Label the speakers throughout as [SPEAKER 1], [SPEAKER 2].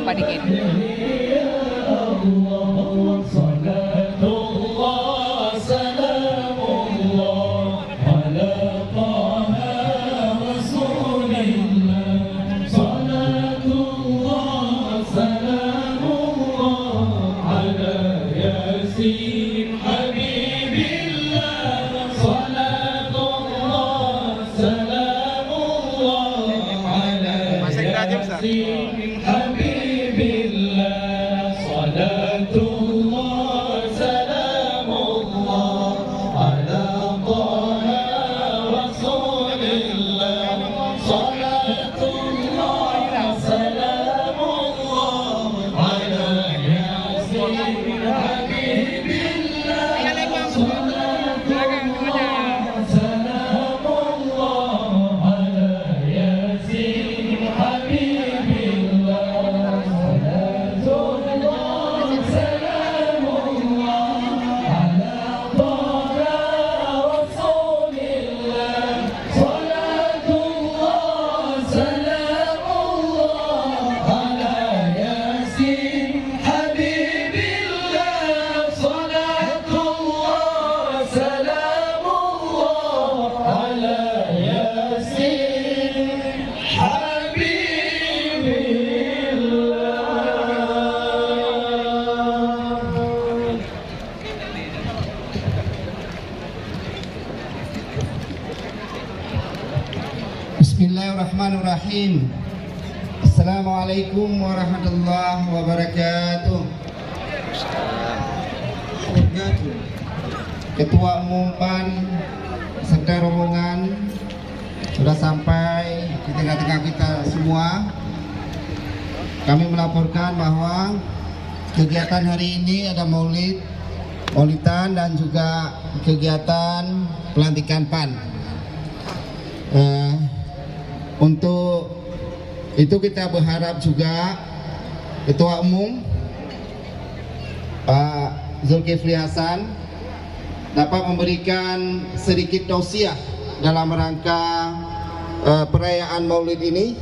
[SPEAKER 1] Pak Dikit.
[SPEAKER 2] Bismillahirrahmanirrahim. Assalamualaikum warahmatullahi wabarakatuh. Ketua Umum PAN serta rombongan sudah sampai di tengah-tengah kita semua. Kami melaporkan bahwa kegiatan hari ini ada maulidan dan juga kegiatan pelantikan PAN. Untuk itu kita berharap juga Ketua Umum Pak Zulkifli Hasan dapat memberikan sedikit tausiah dalam rangka perayaan Maulid ini.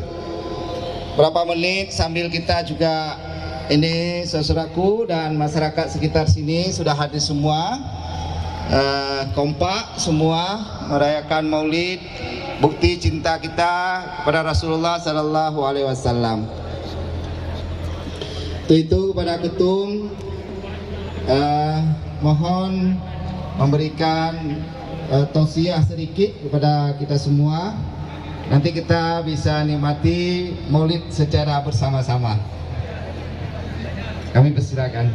[SPEAKER 2] Berapa menit sambil kita juga ini saudaraku dan masyarakat sekitar sini sudah hadir semua, kompak semua merayakan Maulid, bukti cinta kita kepada Rasulullah Sallallahu Alaihi Wasallam. Itu kepada ketum, mohon memberikan tausiah sedikit kepada kita semua. Nanti kita bisa nikmati Maulid secara bersama-sama. Kami persilakan.